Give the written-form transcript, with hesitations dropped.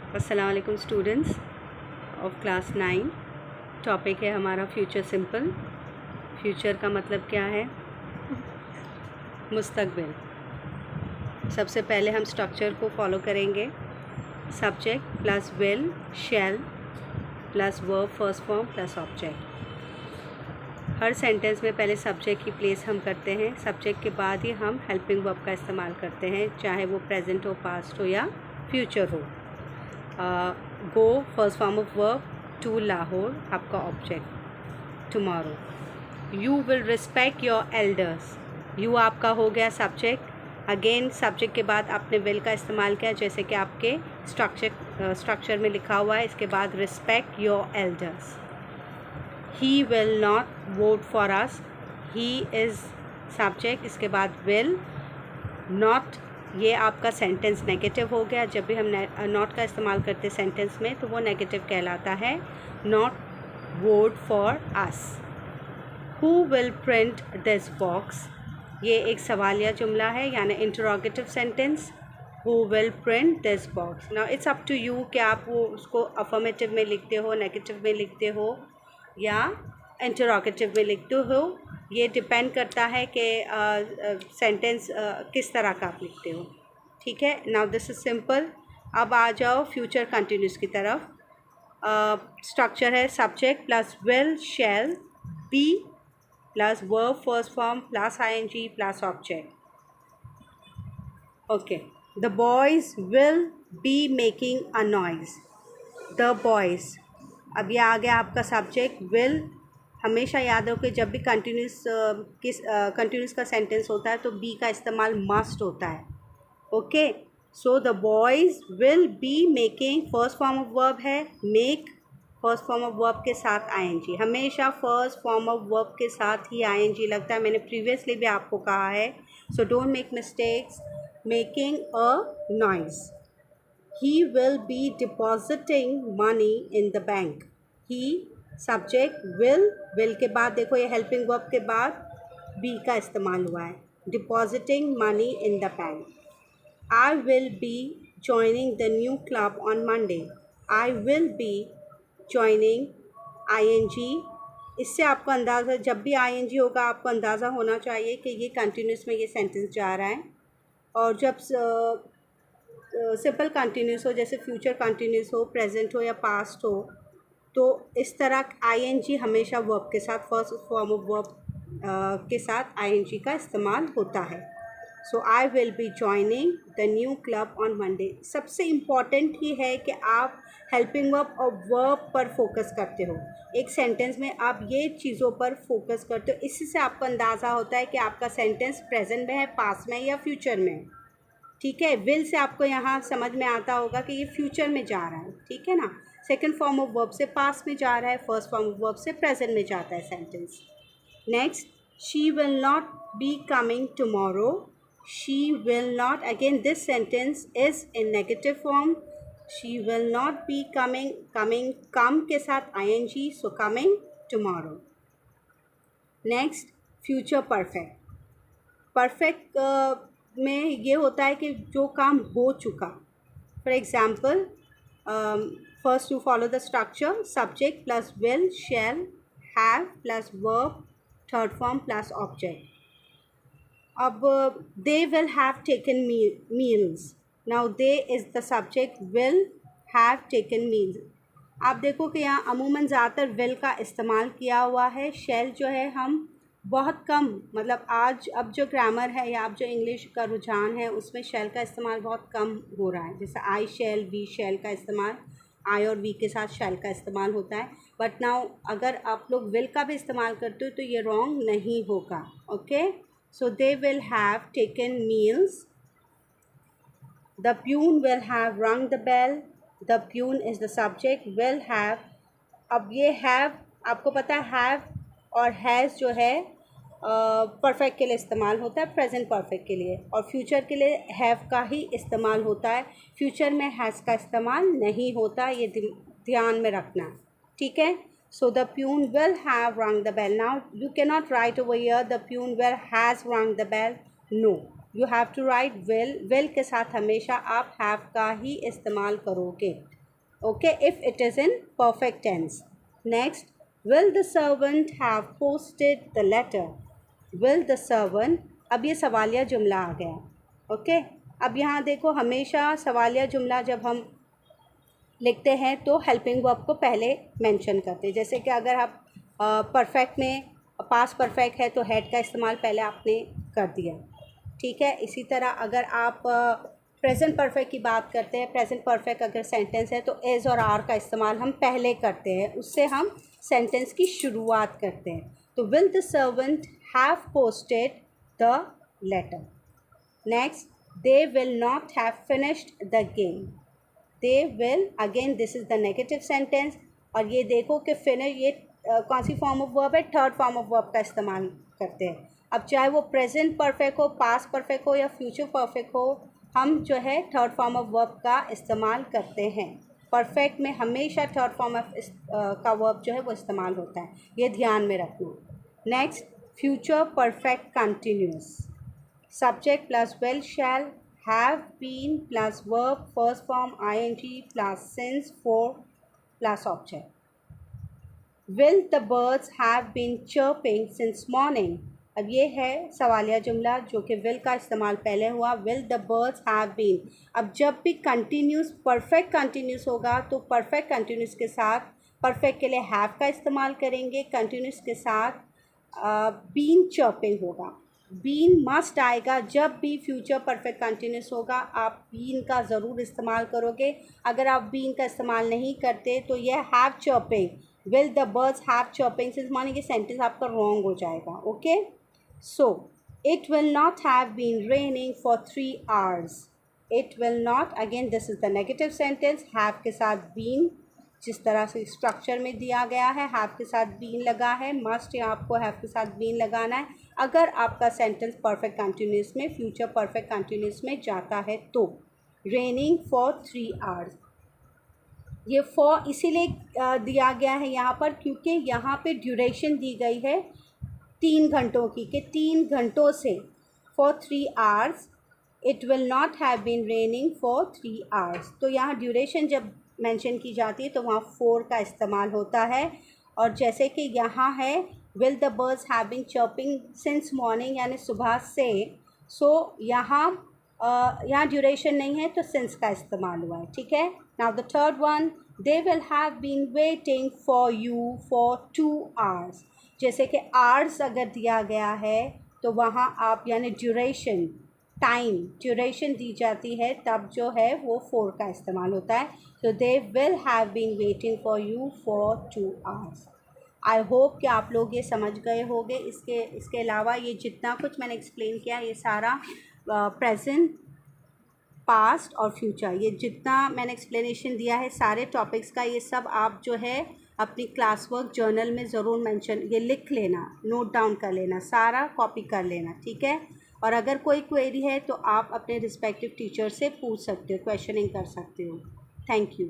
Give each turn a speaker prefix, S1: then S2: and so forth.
S1: अस्सलाम वालेकुम students of class 9। Topic है हमारा फ्यूचर सिंपल। फ्यूचर का मतलब क्या है? मुस्तकबिल। सबसे पहले हम स्ट्रक्चर को फॉलो करेंगे। Subject plus will shell plus verb first form plus object. Her sentence में पहले सब्जेक्ट की प्लेस हम करते हैं, सब्जेक्ट के बाद ही हम हेल्पिंग वर्ब का इस्तेमाल करते हैं, चाहे वो प्रेजेंट हो, पास्ट हो या फ्यूचर हो। Go first form of verb, to Lahore आपका object, tomorrow. You will respect your elders, you आपका हो गया सब्जेक्ट। अगेन सब्जेक्ट के बाद आपने विल का इस्तेमाल किया, जैसे कि आपके स्ट्रक्चर में लिखा हुआ है। इसके बाद respect your elders. He will not vote for us, he is subject. इसके बाद विल नॉट, ये आपका सेंटेंस नेगेटिव हो गया। जब भी हम नॉट का इस्तेमाल करते हैं सेंटेंस में तो वो नेगेटिव कहलाता है। Not vote for us. Who will print this box, ये एक सवालिया जुमला है, यानी interrogative sentence. Who will print this box. Now it's up to you कि आप वो उसको अफर्मेटिव में लिखते हो, नेगेटिव में लिखते हो या इंटरोगेटिव में लिखते हो। ये डिपेंड करता है कि सेंटेंस किस तरह का आप लिखते हो। ठीक है, नाउ दिस इज़ सिंपल। अब आ जाओ फ्यूचर कंटिन्यूस की तरफ। स्ट्रक्चर है subject plus will shall be plus verb first form plus ING plus object. Okay, the boys will be making a noise. The boys, अब ये आ गया आपका सब्जेक्ट विल। हमेशा याद रखो कि जब भी कंटिन्यूस का सेंटेंस होता है तो बी का इस्तेमाल मस्ट होता है। Okay, so the boys will be making, first form of verb है make, first form of verb के साथ आईएनजी। हमेशा फर्स्ट फॉर्म ऑफ वर्ब के साथ ही आईएनजी लगता है, मैंने प्रीवियसली भी आपको कहा है। So don't make mistakes. Making a noise. He will be depositing money in the bank. He subject will के बाद देखो ये हेल्पिंग वर्ब के बाद be का इस्तेमाल हुआ है। Depositing money in the bank. I will be joining the new club on Monday. I will be joining ing। इससे आपको अंदाज़ा, जब भी ing होगा आपको अंदाज़ा होना चाहिए कि ये कंटिन्यूस में ये सेंटेंस जा रहा है। और जब सिंपल कंटिन्यूस हो, जैसे फ्यूचर कंटिन्यूस हो, प्रेजेंट हो या पास्ट हो, तो इस तरह आईएनजी हमेशा वर्ब के साथ, फर्स्ट फॉर्म ऑफ वर्ब के साथ आईएनजी का इस्तेमाल होता है। So I will be joining the new club on Monday. सबसे इम्पॉर्टेंट ही है कि आप हेल्पिंग वर्ब और वर्ब पर फोकस करते हो। एक सेंटेंस में आप ये चीज़ों पर फोकस करते हो, इसी से आपको अंदाज़ा होता है कि आपका सेंटेंस प्रेजेंट में है, पास्ट में या फ्यूचर में। ठीक है, विल से आपको यहाँ समझ में आता होगा कि ये फ्यूचर में जा रहा है। ठीक है ना, सेकंड फॉर्म ऑफ वर्ब से पास्ट में जा रहा है, फर्स्ट फॉर्म ऑफ वर्ब से प्रेजेंट में जाता है sentence. Next, she will not be coming tomorrow. She will not, again this sentence is in negative form. She will not be coming, coming come के साथ ING, so coming tomorrow. Next, future perfect. Perfect में ये होता है कि जो काम हो चुका। For example, first to follow the structure, subject plus will shall have plus verb third form plus object. अब they will have taken meals. Now they is the subject, will have taken meals. आप देखो कि यहाँ अमूमन ज़्यादातर will का इस्तेमाल किया हुआ है। शैल जो है हम बहुत कम, मतलब आज अब जो ग्रामर है या अब जो इंग्लिश का रुझान है उसमें शैल का इस्तेमाल बहुत कम हो रहा है। जैसे आई शैल, वी शैल का इस्तेमाल, आई और वी के साथ शैल का इस्तेमाल होता है। बट नाउ अगर आप लोग विल का भी इस्तेमाल करते हो तो ये रॉन्ग नहीं होगा। Okay, so they will have taken meals. The peon will have rung the bell. The peon is the subject, will have. अब ये हैव, आपको पता है हैव और हैज़ जो है परफेक्ट के लिए इस्तेमाल होता है, प्रेजेंट परफेक्ट के लिए, और फ्यूचर के लिए हैव का ही इस्तेमाल होता है। फ्यूचर में हैज़ का इस्तेमाल नहीं होता, ये ध्यान में रखना। ठीक है, so the peon will have rung the bell. Now you can not write over here the peon will has rung the bell. No, you have to write will. Will के साथ हमेशा आप हैव का ही इस्तेमाल करोगे। Okay, if it is in perfect tense. Next, will the servant have posted the letter? Will the servant, अब ये सवालिया जुमला आ गया. ओके, अब यहाँ देखो, हमेशा सवालिया जुमला जब हम लिखते हैं तो हेल्पिंग वर्ब को पहले मेंशन करते हैं. जैसे कि अगर आप परफेक्ट में पास्ट परफेक्ट है तो हैड का इस्तेमाल पहले आपने कर दिया. ठीक है, इसी तरह अगर आप प्रेजेंट परफेक्ट की बात करते हैं, प्रेजेंट परफेक्ट अगर सेंटेंस है तो एज और आर का इस्तेमाल हम पहले करते हैं, उससे हम सेंटेंस की शुरुआत करते हैं. तो will the servant have posted the letter. Next, they will not have finished the game. They will, again this is the negative sentence. और ये देखो कि फिनिश ये कौन सी फॉर्म ऑफ वर्ब है, थर्ड फॉर्म ऑफ वर्ब का इस्तेमाल करते हैं. अब चाहे वो प्रेजेंट परफेक्ट हो, पास्ट परफेक्ट हो या फ्यूचर परफेक्ट हो, हम जो है थर्ड फॉर्म ऑफ वर्ब का इस्तेमाल करते हैं. परफेक्ट में हमेशा थर्ड फॉर्म ऑफ का वर्ब जो है वो इस्तेमाल होता है, ये ध्यान में रखना. Next, future perfect continuous. Subject plus will shall, have been plus verb first form ING plus since for plus object. Will the birds have been chirping since morning. अब ये है सवालिया जुमला जो कि विल का इस्तेमाल पहले हुआ. Will the birds have been. अब जब भी कंटिन्यूस परफेक्ट कंटिन्यूस होगा तो परफेक्ट कंटिन्यूस के साथ परफेक्ट के लिए हैव का इस्तेमाल करेंगे, कंटिन्यूस के साथ बीन चर्पिंग होगा. बीन मस्ट आएगा जब भी फ्यूचर परफेक्ट कंटिन्यूस होगा, आप बीन का ज़रूर इस्तेमाल करोगे. अगर आप बीन का इस्तेमाल नहीं करते तो यह have chirping, will the birds have chirping since morning, ये सेंटेंस आपका रॉन्ग हो जाएगा. Okay, so it will not have been raining for 3 hours. It will not, again this is the negative sentence. have के साथ been जिस तरह से structure में दिया गया है, have के साथ been लगा है, must या आपको have के साथ been लगाना है. अगर आपका सेंटेंस परफेक्ट कंटिन्यूस में, फ्यूचर परफेक्ट कंटिन्यूस में जाता है तो raining for 3 hours. ये फॉर इसीलिए दिया गया है यहाँ पर क्योंकि यहाँ पे ड्यूरेशन दी गई है 3 घंटों की, कि 3 घंटों से for 3 hours. It will not have been raining for 3 hours. तो यहाँ ड्यूरेशन जब मेंशन की जाती है तो वहाँ फॉर का इस्तेमाल होता है. और जैसे कि यहाँ है will the birds have been chirping since morning, यानी सुबह से. सो यहाँ ड्यूरेशन नहीं है तो सिंस का इस्तेमाल हुआ है. ठीक है. Now the third one, they will have been waiting for you for 2 hours. जैसे कि आवर्स अगर दिया गया है तो वहाँ आप यानी ड्यूरेशन, टाइम ड्यूरेशन दी जाती है तब जो है वो फॉर का इस्तेमाल होता है. तो they will have been waiting for you for 2 hours. I hope कि आप लोग ये समझ गए होंगे. इसके अलावा ये जितना कुछ मैंने एक्सप्लेन किया ये सारा प्रेजेंट, पास्ट और फ्यूचर, ये जितना मैंने एक्सप्लेनेशन दिया है सारे टॉपिक्स का, ये सब आप जो है अपनी क्लास वर्क जर्नल में ज़रूर मेंशन, ये लिख लेना, नोट डाउन कर लेना, सारा कॉपी कर लेना. ठीक है. और अगर कोई क्वेरी है तो आप अपने रिस्पेक्टिव टीचर से पूछ सकते हो, क्वेश्चनिंग कर सकते हो. Thank you.